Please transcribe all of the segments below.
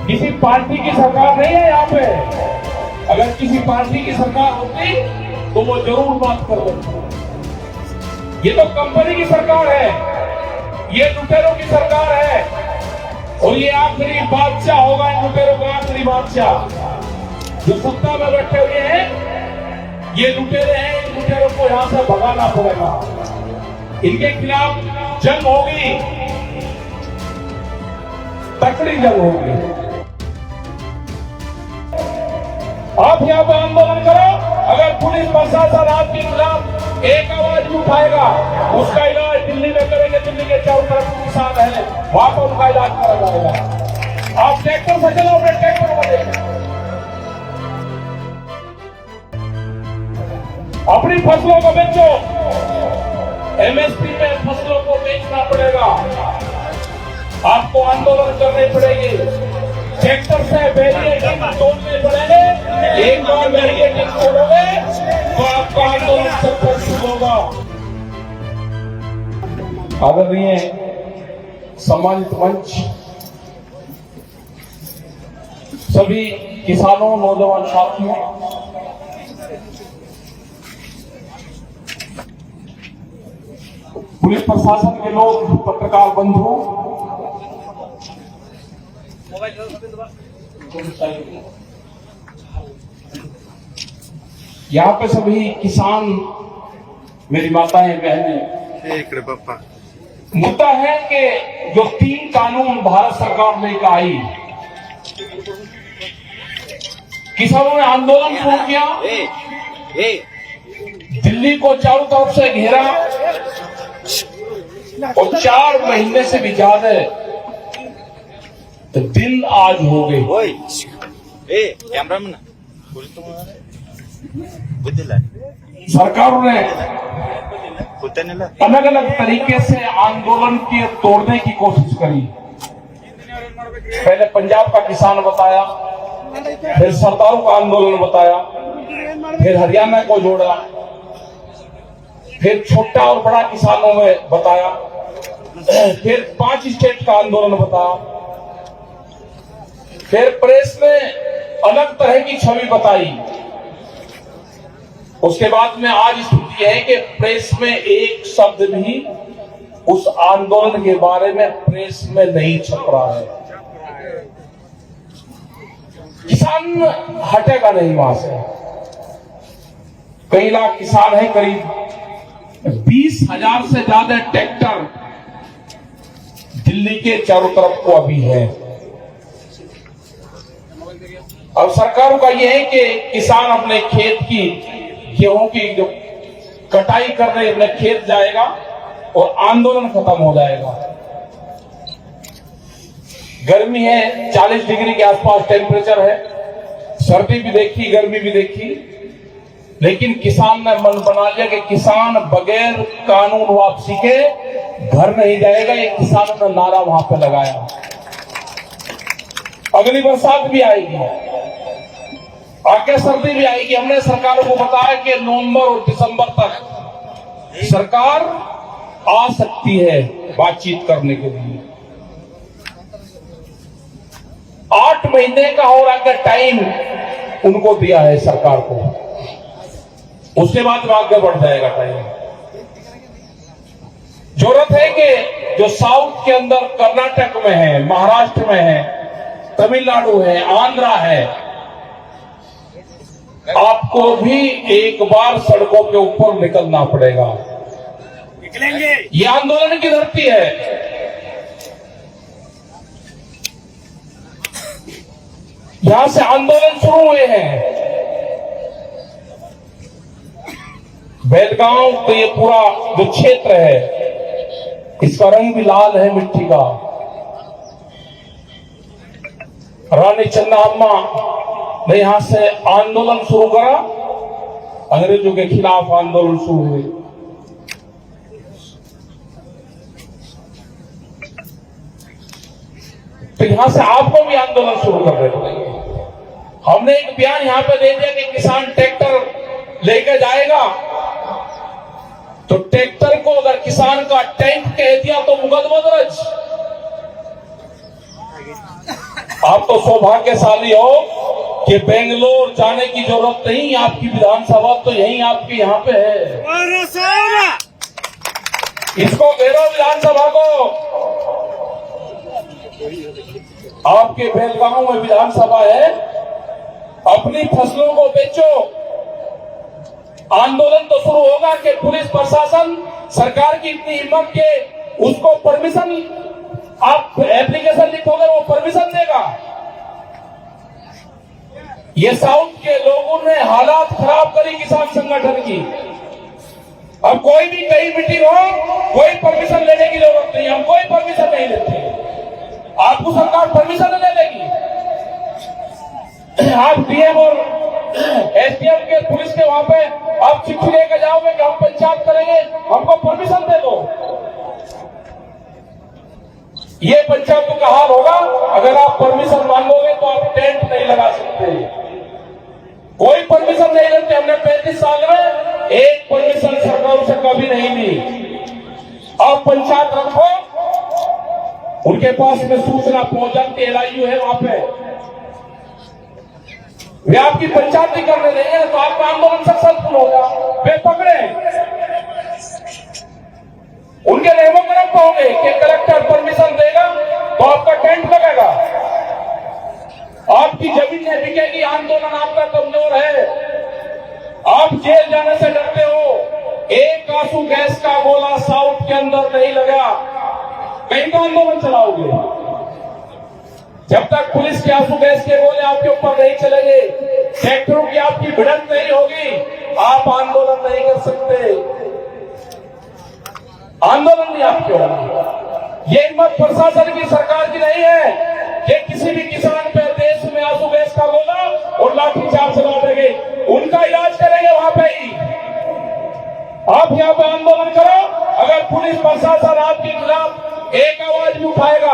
किसी पार्टी की सरकार नहीं है यहाँ पे। अगर किसी पार्टी की सरकार होती तो वो जरूर बात कर लेते। ये तो कंपनी की सरकार है, ये लुटेरों की सरकार है, और ये आखिरी बादशाह होगा इन लुटेरों का, आखिरी बादशाह जो सत्ता में बैठे हुए हैं। ये लुटेरे हैं, इन लुटेरों को यहां से भगाना पड़ेगा। इनके खिलाफ जंग होगी, तकड़ी जंग होगी। आप यहां पर आंदोलन करो, अगर पुलिस प्रशासन आपके खिलाफ एक आवाज उठाएगा, उसका इलाज दिल्ली में करेंगे। दिल्ली के चारों तरफ किसान है, वहां पर उनका इलाज करा जाएगा। आप ट्रैक्टर से चलो, अपने ट्रैक्टर को देखो, अपनी फसलों को बेचो। एमएसपी में फसलों को बेचना पड़ेगा, आपको आंदोलन करने पड़ेगी। ट्रैक्टर से बैरिकेडिंग तोड़ने पड़ेंगे। एक बार बैरिकेडिंग तोड़ोगे तो आपका आंदोलन सक्सेसफुल होगा। आदरणीय सम्मानित मंच, सभी किसानों, नौजवान साथियों, पुलिस प्रशासन के लोग, पत्रकार बंधु, यहाँ पे सभी किसान, मेरी माताएं, बहनें, मुद्दा है कि जो 3 कानून भारत सरकार लेकर आई, किसानों ने आंदोलन शुरू किया, दिल्ली को चारों तरफ से घेरा, और 4 महीने से भी ज्यादा तो दिन आज हो गए। सरकारों ने अलग अलग तरीके से आंदोलन के तोड़ने की कोशिश करी। पहले पंजाब का किसान बताया, फिर सरदारों का आंदोलन बताया, फिर हरियाणा को जोड़ा, फिर छोटा और बड़ा किसानों में बताया, फिर 5 स्टेट का आंदोलन बताया, फिर प्रेस ने अलग तरह की छवि बताई। उसके बाद में आज स्थिति है कि प्रेस में एक शब्द भी उस आंदोलन के बारे में प्रेस में नहीं छप रहा है। किसान हटेगा नहीं वहां से। कई लाख किसान है, करीब 20,000 से ज्यादा ट्रैक्टर दिल्ली के चारों तरफ को अभी है। अब सरकारों का यह है कि किसान अपने खेत की, गेहूं की जो कटाई करने अपने खेत जाएगा और आंदोलन खत्म हो जाएगा। गर्मी है, 40 डिग्री के आसपास टेम्परेचर है, सर्दी भी देखी, गर्मी भी देखी, लेकिन किसान ने मन बना लिया कि किसान बगैर कानून वापसी के घर नहीं जाएगा। ये किसानों ने नारा वहां पे लगाया। अगली बरसात भी आएगी, आगे सर्दी भी आएगी। हमने सरकारों को बताया कि नवंबर और दिसंबर तक सरकार आ सकती है बातचीत करने के लिए। 8 महीने का और आगे टाइम उनको दिया है सरकार को, उसके बाद आगे बढ़ जाएगा टाइम। जरूरत है कि जो साउथ के अंदर कर्नाटक में है, महाराष्ट्र में है, तमिलनाडु है, आंध्रा है, आपको भी एक बार सड़कों के ऊपर निकलना पड़ेगा। निकलेंगे। ये आंदोलन की धरती है। यहां से आंदोलन शुरू हुए हैं। बेलगांव तो ये पूरा जो क्षेत्र है, इसका रंग भी लाल है मिट्टी का। रानी चन्नाम्मा ने यहां से आंदोलन शुरू करा, अंग्रेजों के खिलाफ आंदोलन शुरू हुए। तो यहां से आपको भी आंदोलन शुरू करने पड़ेंगे। हमने एक बयान यहां पे दे दिया कि किसान ट्रैक्टर लेकर जाएगा, तो ट्रैक्टर को अगर किसान का टैंक कह दिया तो मुकदमा दर्ज। आप तो सौभाग्यशाली हो कि बेंगलोर जाने की जरूरत नहीं, आपकी विधानसभा तो यहीं आपके यहाँ पे है। इसको घेरो विधानसभा को। आपके बेलगांव में विधानसभा है, अपनी फसलों को बेचो। आंदोलन तो शुरू होगा कि पुलिस प्रशासन सरकार की इतनी हिम्मत के उसको परमिशन, आप एप्लीकेशन लिखोगे वो परमिशन देगा। ये साउथ के लोगों ने हालात खराब करी किसान संगठन की। अब कोई भी कहीं मीटिंग हो, कोई परमिशन लेने की जरूरत नहीं, हम कोई परमिशन नहीं लेते। आपको सरकार परमिशन ले लेगी। आप डीएम और एसडीएम के पुलिस के वहां पे आप चिट्ठी लेकर जाओगे कि हम पंचायत करेंगे, हमको परमिशन दे दो। ये पंचायतों का हाल होगा। अगर आप परमिशन मांगोगे तो आप टेंट नहीं लगा सकते, कोई परमिशन नहीं लेते। हमने 35 साल में एक परमिशन सरकार से कभी नहीं ली। आप पंचायत रखो, उनके पास में सूचना पहुंच जाती, एलआईयू है वहां पे, वे आपकी पंचायत नहीं करने देंगे तो आपका आंदोलन सक्सेसफुल होगा। वे पकड़े, उनके नियमों में होंगे कि कलेक्टर परमिशन देगा तो आपका टेंट लगेगा, आपकी जमीन नहीं बिकेगी, आंदोलन आपका कमजोर है, आप जेल जाने से डरते हो। एक आंसू गैस का गोला साउथ के अंदर नहीं लगा, कहीं तो आंदोलन चलाओगे। जब तक पुलिस के आंसू गैस के गोले आपके ऊपर नहीं चलेंगे, ट्रैक्टरों की आपकी भिड़ंत नहीं होगी, आप आंदोलन नहीं कर सकते। आंदोलन नहीं आपके होगा। ये हिम्मत प्रशासन की, सरकार की नहीं है कि किसी भी किसान पे देश में आंसू गैस का गोला और लाठीचार्ज चला देंगे। उनका इलाज करेंगे वहां पे ही। आप यहाँ पे आंदोलन करो, अगर पुलिस प्रशासन आपके खिलाफ एक आवाज भी उठाएगा,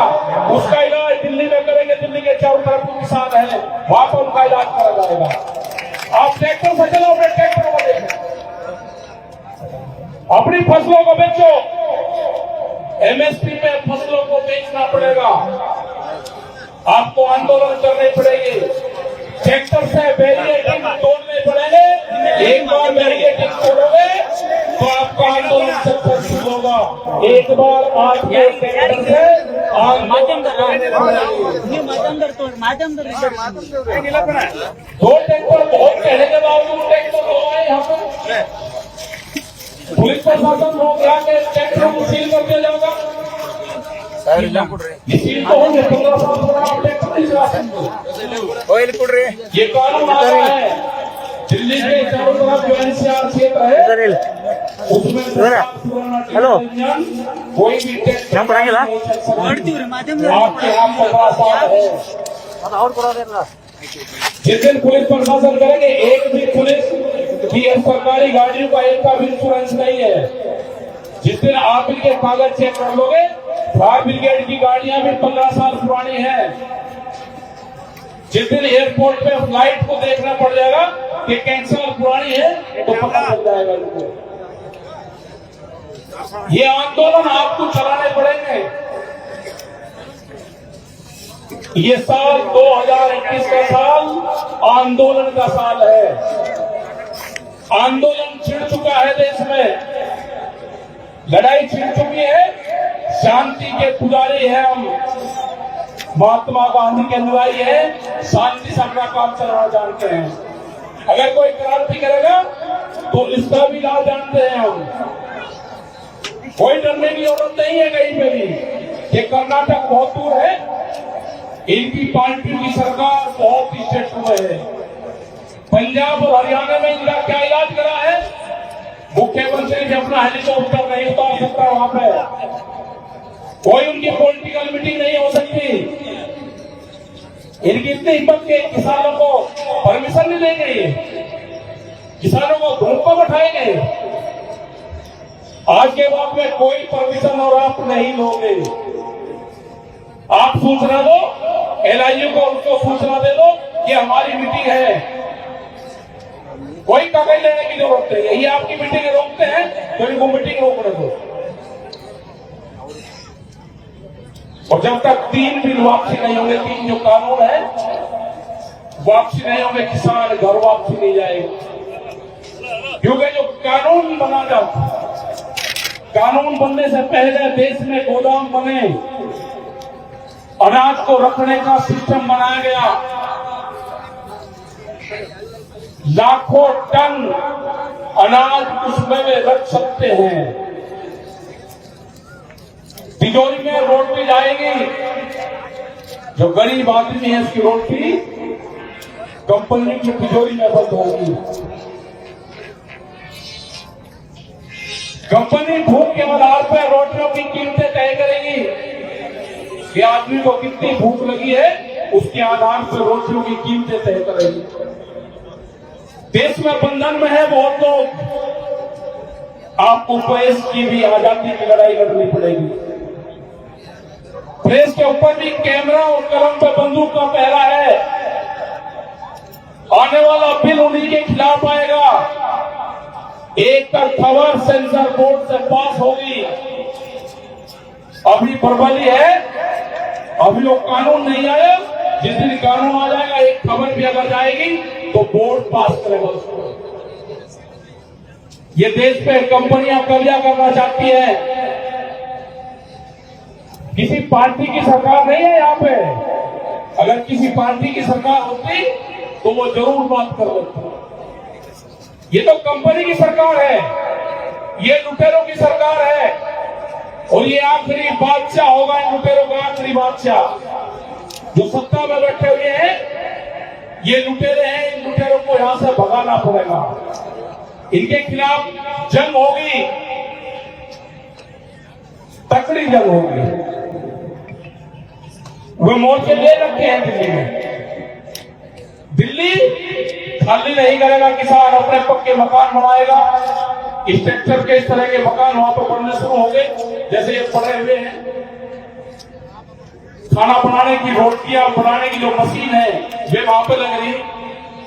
उसका इलाज दिल्ली में करेंगे। दिल्ली के चारों तरफ किसान है, वहां पर उनका इलाज करा जाएगा। आप ट्रैक्टर से चलो, अपने ट्रैक्टर को देखो, अपनी फसलों को बेचो। एमएसपी में फसलों को बेचना पड़ेगा, आपको आंदोलन करने पड़ेंगे। ट्रैक्टर से बैरिकेडिंग तोड़ने पड़ेंगे। एक बार बैरिकेडिंग तोड़ोगे तो आपका आंदोलन सक्सेसफुल होगा। एक बार आपके ट्रैक्टर से दो ट्रैक्टर बहुत कहने के बावजूद ट्रैक्टर तो आए यहाँ पर। पुलिस प्रशासन रोक रहा है, ट्रैक्टर को सील कर दिया जाएगा। ये सील तो होंगे, 15 साल पुराना ट्रैक्टर नहीं चला सकते। ये कानून आ रहा है। दिल्ली के चारों तरफ जो एनसीआर क्षेत्र है उसमें हेलो कोई भी ट्रैक्टर आपके हाथ 15 साल है। जिस दिन पुलिस प्रशासन करेंगे, एक भी पुलिस की सरकारी गाड़ियों का एक का भी इंश्योरेंस नहीं है। जिस दिन आप इनके कागज चेक कर लोगे, फायर ब्रिगेड की गाड़ियां भी 15 साल पुरानी हैं। जिस दिन एयरपोर्ट पे फ्लाइट को देखना पड़ जाएगा कि कैंसल पुरानी है, तो पता चल जाएगा इनको। ये आंदोलन आपको चलाने पड़ेंगे। ये साल 2021 का साल आंदोलन का साल है। आंदोलन छिड़ चुका है देश में, लड़ाई छिड़ चुकी है। शांति के पुजारी है हम, महात्मा गांधी के अनुयायी है, शांति से अपना काम चलाना जानते हैं। अगर कोई क्रांति करेगा तो इसका भी इलाज जानते हैं हम। कोई डरने की जरूरत नहीं है कहीं पे भी। ये कर्नाटक बहुत दूर है, इनकी पार्टी की सरकार बहुत ही स्टेट में है। पंजाब और हरियाणा में इनका क्या इलाज करा है? मुख्यमंत्री ने अपना हेलीकॉप्टर नहीं उतार सकता वहां पे, कोई उनकी पॉलिटिकल मीटिंग नहीं हो सकती। इनकी इतनी हिम्मत के किसानों को परमिशन नहीं देंगे, किसानों को धूप पर बैठाएंगे। आज के बाद में कोई परमिशन और आप नहीं लोगे। आप सूचना दो, एलआईयू को उनको सूचना दे दो कि हमारी मीटिंग है। कोई कागज लेने की जरूरत नहीं है। ये आपकी मीटिंग रोकते हैं तो इनको मीटिंग रोकने दो। और जब तक 3 बिल वापसी नहीं होंगे, 3 जो कानून है वापसी नहीं होंगे, किसान घर वापसी नहीं जाएगा। क्योंकि जो कानून बना था, कानून बनने से पहले देश में गोदाम बने, अनाज को रखने का सिस्टम बनाया गया, लाखों टन अनाज उसमें वे रख सकते हैं। तिजोरी में रोटी जाएगी, जो गरीब आदमी है उसकी रोटी कंपनी की तिजोरी में बंद होगी। कंपनी भूख के आधार पर रोटियों की कीमतें तय करेगी कि आदमी को कितनी भूख लगी है, उसके आधार पर रोटियों की कीमतें तय करेगी। देश में बंधन में है बहुत लोग, आपको प्रेस की भी आजादी की लड़ाई लड़नी पड़ेगी। प्रेस के ऊपर भी कैमरा और कलम पर बंदूक का पहरा है। आने वाला बिल उन्हीं के खिलाफ आएगा। एक का खबर सेंसर बोर्ड से पास होगी। अभी बर्बादी है, अभी वो कानून नहीं आया। जिस दिन कानून आ जाएगा, एक खबर भी अगर जाएगी तो बोर्ड पास करेगा उसको। ये देश पे कंपनियां कब्जा करना चाहती है। किसी पार्टी की सरकार नहीं है यहाँ पे। अगर किसी पार्टी की सरकार होती तो वो जरूर बात कर लेते। ये तो कंपनी की सरकार है, ये लुटेरों की सरकार है, और ये आखिरी बादशाह होगा इन लुटेरों का, आखिरी बादशाह। जो सत्ता में बैठे हुए हैं ये लुटेरे हैं, इन लुटेरों को यहां से भगाना पड़ेगा। इनके खिलाफ जंग होगी, तकड़ी जंग होगी। वे मोर्चे ले रखे हैं दिल्ली में। दिल्ली खाली नहीं करेगा किसान, अपने पक्के मकान बनाएगा। स्ट्रक्चर के इस तरह के मकान वहां पर बनने शुरू हो गए, जैसे ये पड़े हुए हैं। खाना बनाने की, रोटियां बनाने की जो मशीन है वे वहां पर लग रही।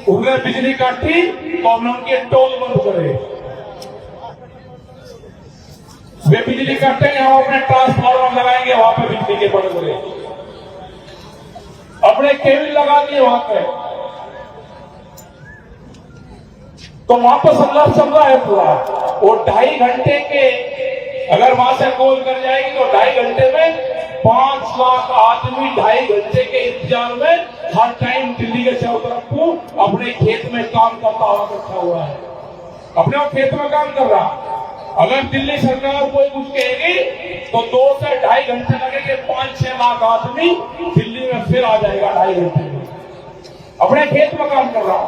उन्हें बिजली काटी तो हमने उनके टोल बंद करे। वे बिजली काटेंगे, हम अपने ट्रांसफार्मर लगाएंगे वहां पे बिजली के बड़े बड़े, अपने केबल लगा दिए वहां पे। तो वहां पर संघर्ष चल रहा है पूरा। और 2.5 घंटे के अगर वहां से कॉल कर जाएगी तो 2.5 घंटे में 5 लाख आदमी 2.5 घंटे के इंतजार में हर टाइम दिल्ली के चारों तरफ को अपने खेत में काम करता हुआ बैठा हुआ है। अपने वो खेत में काम कर रहा। अगर दिल्ली सरकार कोई कुछ कहेगी तो 2 से 2.5 घंटे लगेंगे, 5-6 लाख आदमी दिल्ली में फिर आ जाएगा 2.5 घंटे में। अपने खेत में काम कर रहा।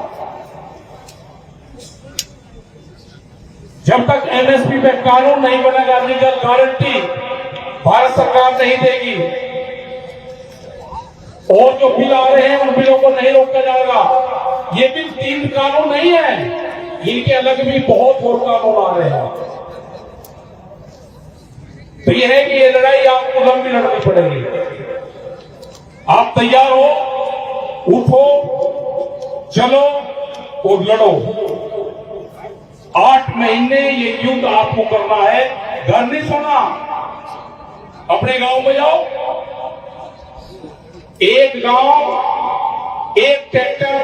जब तक एमएसपी पे कानून नहीं बनेगा, लीगल गारंटी भारत सरकार नहीं देगी, और जो बिल आ रहे हैं उन बिलों को नहीं रोका जाएगा। ये बिल 3 कानून नहीं है, इनके अलग भी बहुत और कानून आ रहे हैं। तो यह है कि ये लड़ाई आपको लंबी लड़नी पड़ेगी। आप तैयार हो, उठो, चलो और लड़ो। 8 महीने ये युद्ध आपको करना है। घर नहीं सोना, अपने गांव में जाओ। एक गांव, एक ट्रैक्टर,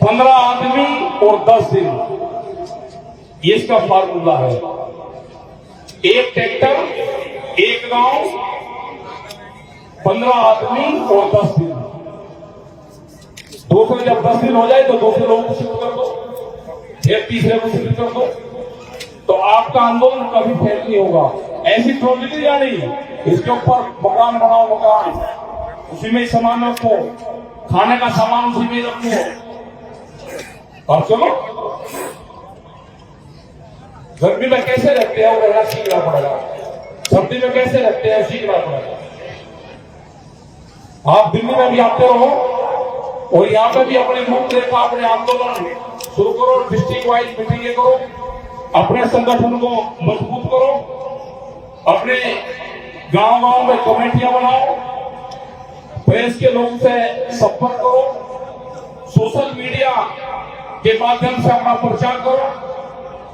15 आदमी और 10 दिन, ये इसका फार्मूला है। एक ट्रैक्टर, एक गांव, 15 आदमी और 10 दिन। दूसरे जब 10 दिन हो जाए तो दूसरे लोगों को शिफ्ट कर दो, फिर तीसरे को शिफ्ट कर दो, तो आपका आंदोलन कभी फेल नहीं होगा। ऐसी ट्रॉली नहीं जानी, इसके ऊपर मकान बनाओ, मकान उसी में सामान रखो, खाने का सामान उसी में रखो और चलो। गर्मी में कैसे रहते हैं वो रहना सीखना पड़ेगा, सर्दी में कैसे रहते हैं सीखना पड़ेगा। आप दिल्ली में भी आते रहो और यहाँ पे भी अपने मुक्त रेखा, अपने आंदोलन शुरू करो। डिस्ट्रिक्ट वाइज मीटिंगें करो, अपने संगठन को मजबूत करो, अपने गांव-गांव में कमेटियां बनाओ, प्रेस के लोगों से संपर्क करो, सोशल मीडिया के माध्यम से अपना प्रचार करो।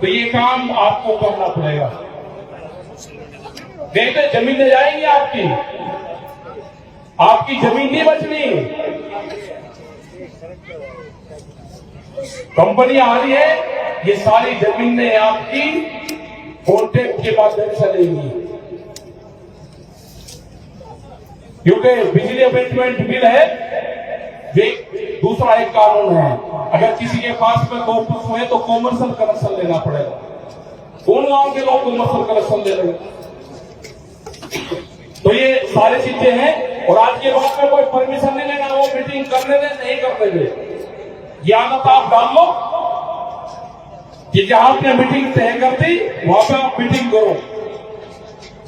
तो ये काम आपको करना पड़ेगा। नहीं तो जमीनें जाएंगी आपकी जमीन नहीं बचनी। कंपनी आ रही है, ये सारी जमीनें आपकी कॉन्ट्रैक्ट के माध्यम से लेंगी, क्योंकि बिजली अमेंडमेंट बिल है, ये दूसरा एक कानून है। अगर किसी के पास में 2 पशु है तो कॉमर्शियल कनेक्शन लेना पड़ेगा। कौन गांव के लोग कॉमर्शियल कनेक्शन ले रहे हैं? तो ये सारी चीजें हैं, और आज के बाद में कोई परमिशन नहीं लेना, वो मीटिंग करने दे नहीं करने दे। ये आदत आप डाल लो कि जहां आपने मीटिंग तय कर दी वहां पे आप मीटिंग करो।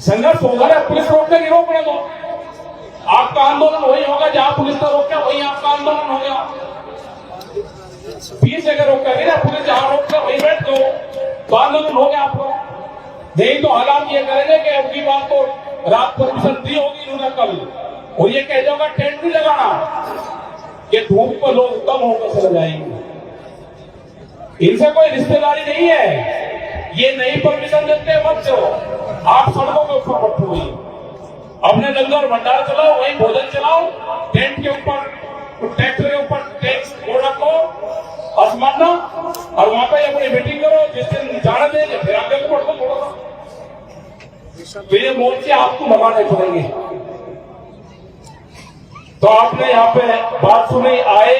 संघर्ष होगा ना, पुलिस रोकने की रोक दो, आपका आंदोलन वही होगा जहां पुलिस ने रोका, वही आपका आंदोलन होगा। 20 जगह रोका ना पुलिस, जहां रोककर वही बैठ दो तो आंदोलन हो गया आपको। नहीं तो हालात ये करेंगे कि अबकी बात को रात परमिशन दी होगी इन्होंने कल, और ये कह दोगा टेंट नहीं लगाना, ये धूप पर लोग कम होकर चले जाएंगे। इनसे कोई रिश्तेदारी नहीं है, ये नहीं परमिशन देते मत चलो, आप सड़कों के ऊपर बैठो, अपने लंगर भंडार चलाओ, वही भोजन चलाओ, टेंट के ऊपर ट्रैक्टर के ऊपर टैक्स रखो आसमाना, और वहां पर अपनी मीटिंग करो। जिस दिन जाने देंगे फिर आगे को बढ़ो थोड़ा सा, तो ये मोर्चे आपको लगाने पड़ेंगे। तो आपने यहाँ पे बात सुनी, आए